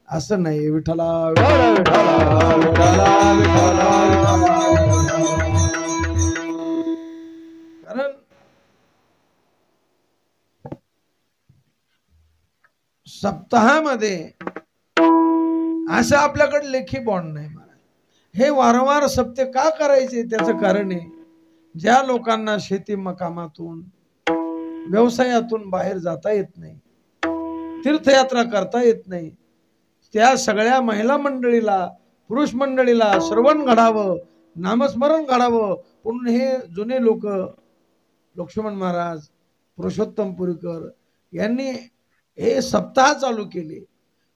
असं नाही. विठ्ठला विठ्ठला विठ्ठला विठ्ठला विठ्ठला. कारण सप्ताहामध्ये असं आपल्याकडे लेखी बॉन्ड नाही महाराज. हे वारंवार सप्ते का करायचे त्याचं कारण आहे, ज्या लोकांना शेती मकामातून व्यवसायातून बाहेर जाता येत नाही, तीर्थयात्रा करता येत नाही, त्या सगळ्या महिला मंडळीला पुरुष मंडळीला श्रवण घडावं, नामस्मरण घडावं. म्हणून हे जुने लोक लक्ष्मण महाराज, पुरुषोत्तम पुरीकर यांनी हे सप्ताह चालू केले.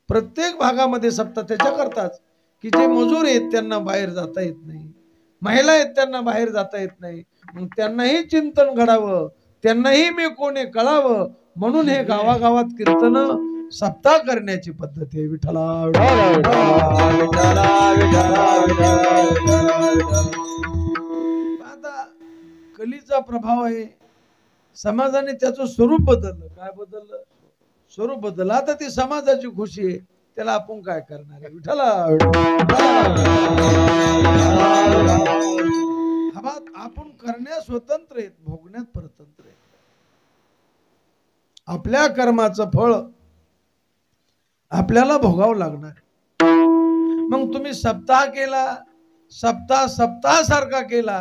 प्रत्येक भागामध्ये सप्ताह त्याच्याकरताच की जे मजूर आहेत त्यांना बाहेर जाता येत नाही, महिला आहेत त्यांना बाहेर जाता येत नाही, मग त्यांनाही चिंतन घडावं, त्यांनाही मी कोणी कळावं, म्हणून हे गावागावात कीर्तन सप्ताह करण्याची पद्धत आहे. विठ्ठला आता कलीचा प्रभाव आहे, समाजाने त्याचं स्वरूप बदललं. काय बदललं? स्वरूप बदललं. आता ती समाजाची खुशी आहे, त्याला आपण काय करणार आहे? विठ्ठला आपण करण्यास स्वतंत्र आहेत, भोगण्यात परतंत्र आहेत. आपल्या कर्माचं फळ आपल्याला भोगावं लागणार. मग तुम्ही सप्ताह केला, सप्ताह सारखा केला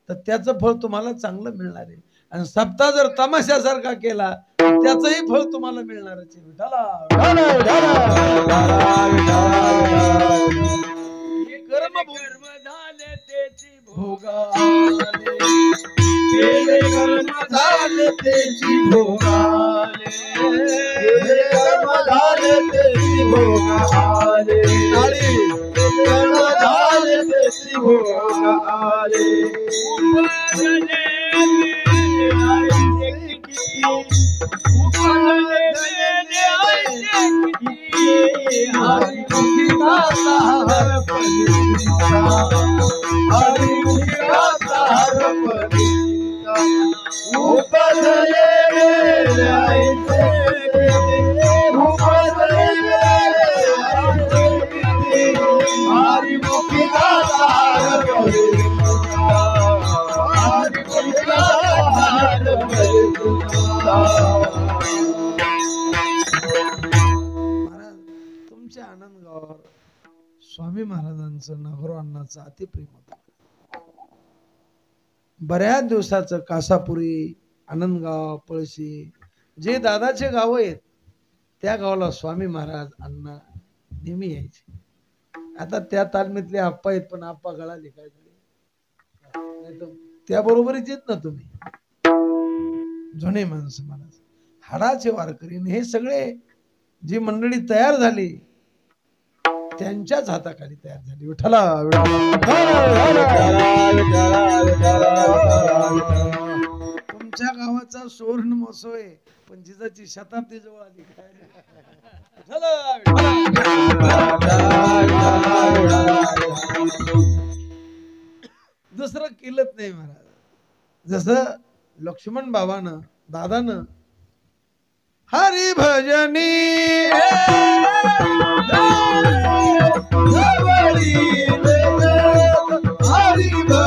तर त्याचं फळ तुम्हाला चांगलं मिळणार आहे. आणि सप्ताह जर तमाशासारखा केला त्याचंही फळ तुम्हाला मिळणारच आहे. कर्म झाले त्याची भोगाले, कर्म झाले त्याची भोगाले, कर्म झाले त्याची भोगाले, कर्म झाले त्याची भोगाले. तुमच्या आनंदगावावर स्वामी महाराजांचं नागोराव अण्णांचं अतिप्रेम होतं. बऱ्याच दिवसाचं कासापुरी, आनंदगाव, पळशी जे दादाचे गाव आहेत त्या गावाला स्वामी महाराज अण्णा नेहमी यायचे. आता त्या तालमीतले आप्पा आहेत, पण आप्पा गळाले काय झाले, त्या बरोबरीच येत ना तुम्ही. जुने माणसं महाराज हाडाचे वारकरी, हे सगळे जी मंडळी तयार झाली त्यांच्याच हाताखाली तयार झाली. विठ्ठला तुमच्या गावाचा सुवर्ण महोत्सव आहे, पण जिजाची शताब्दी जवळ आली काय. दुसरं केलंच नाही महाराज. जसं लक्ष्मण बाबानं दादानं हरी भजनी कविता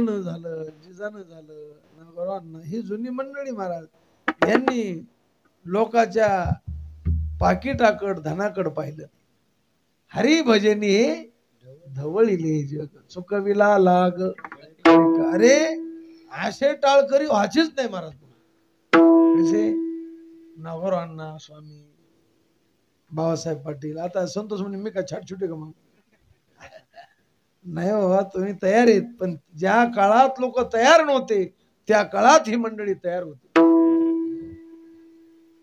मामानं झालं, जिजानं झालं, नागोरावांना, ही जुनी मंडळी महाराज यांनी लोकाच्या पाकिटाकड धनाकड पाहिलं. हरिभजनी धवळीले जग चुकविला लाग. अरे असे टाळकरी व्हायचीच नाही महाराज. कसे नागोरावांना, स्वामी बाबासाहेब पाटील, आता संतोष म्हणे मी का छाटछुटे का मग नाही बाबा, तुम्ही तयार आहेत, पण ज्या काळात लोक तयार नव्हते त्या काळात ही मंडळी तयार होती.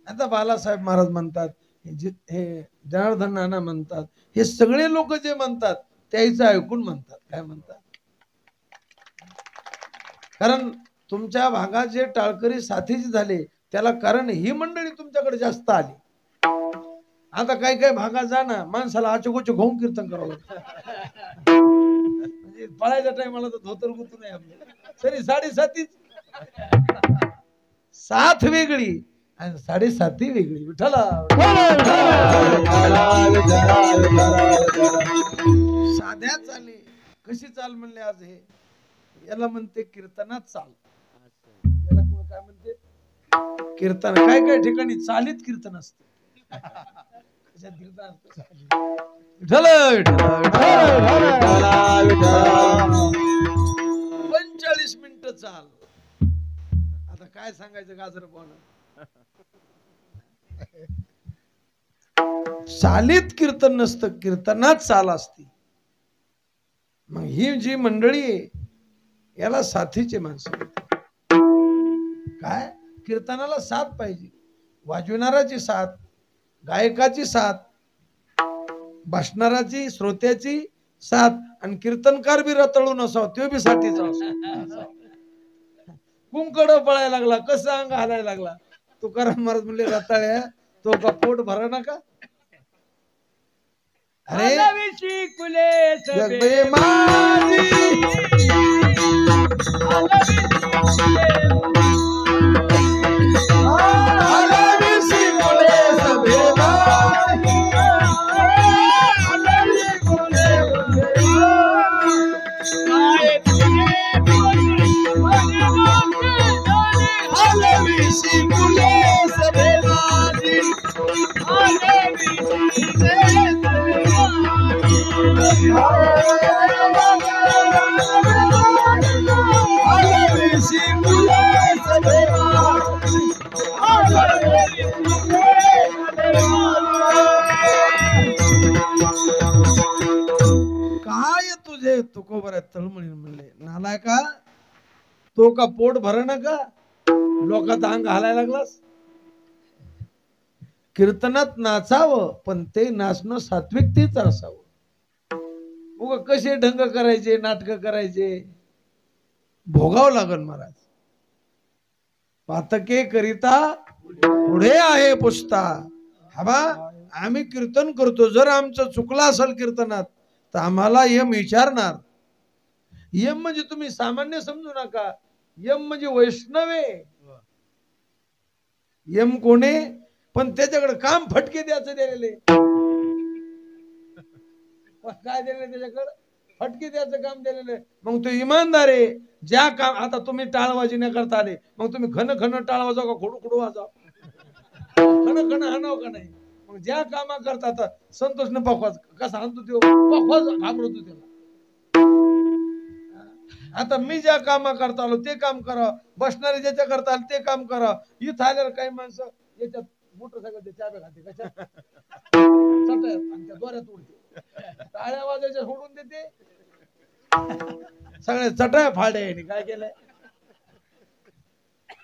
आता बालासाहेब महाराज म्हणतात, हे जनार्दन नाना म्हणतात, हे सगळे लोक जे म्हणतात त्याचं ऐकून म्हणतात. काय म्हणतात? कारण तुमच्या भागात जे टाळकरी साथीचे झाले त्याला कारण ही मंडळी तुमच्याकडे जास्त आली. आता काही काही भागात जा ना, माणसाला आचोकोच घोऊन कीर्तन करावं लागतं. म्हणजे पळायच्या टायमाला तर धोतर गुतू नये आपल्याला. तरी साडेसातीच, साथ वेगळी आणि साडेसाती वेगळी. विठ्ठला साध्या चाले कशी चाल म्हणले आज हे, याला म्हणते कीर्तनात चाल. याला काय म्हणते? कीर्तन. काय काय ठिकाणी चालीत कीर्तन असते. कीर्तन 45 मिनिटं चाल. आता काय सांगायचं गाजर पाहून. चालीत कीर्तन नसतं, कीर्तनात चाल असते. मग ही जी मंडळी आहे याला साथीचे माणसं. काय कीर्तनाला साथ पाहिजे, वाजविणाराची साथ, गायकाची साथ, भाषणाराची, श्रोत्याची साथ, आणि कीर्तनकार बी रतळून असावं, तो बी साथीचा असावं. कुंकड पळायला लागला, कसं अंग हालायला लागला. तुकाराम महाराज म्हणले, रताळ्या तो का पोट भरा नका. अरे जगबे माझी काय तुझे तुकोबर तळमळी म्हणले, नालाय का तो का पोट भर नका, लोकात अंग हालायला लागलास. कीर्तनात नाचावं, पण ते नाचणं सात्विकतेच असावं. उगा कसे ढंग करायचे, नाटक करायचे, भोगावं लागल महाराज. पातके करिता पुढे आहे पुसता. हवा आम्ही कीर्तन करतो, जर आमचं चुकलं असेल कीर्तनात तर आम्हाला यम विचारणार. यम म्हणजे तुम्ही सामान्य समजू नका, यम म्हणजे वैष्णवे. यम कोणे? पण त्याच्याकडे काम फटके द्यायचं दिलेले. काय दिलेले त्याच्याकडे? फटके द्यायचं काम दिलेलं. मग तो इमानदार आहे. ज्या काम, आता तुम्ही टाळवाजी न करता आले, मग तुम्ही खन खन टाळ वाजवा का खोडू खोडू वाजवा? खन खन हाणाव का नाही? मग ज्या कामा करतात संतोष न पखवाज कसा आणतो तो पखवाज घाबरतो त्याला. आता मी ज्या कामा करता आलो ते काम करा, बसणारे ज्याच्या करता आले ते काम करा. इथं आल्यावर काही माणसं याच्यात मोटरसायकल चाब्या खाते, कशा त्या दोऱ्यात उडते, टाळ्या वाजायच्या सोडून देते, सगळ्या चटाया फाड्या. काय केलंय?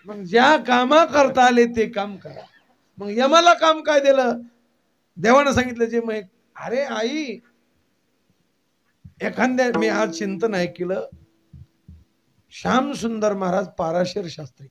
मग ज्या कामा करता आले ते काम करा. मग यमाला काम काय दिलं? देवानं सांगितलं जे मग, अरे आई एखाद्या, मी आज चिंतन ऐकलं, श्याम सुंदर महाराज पाराशर शास्त्री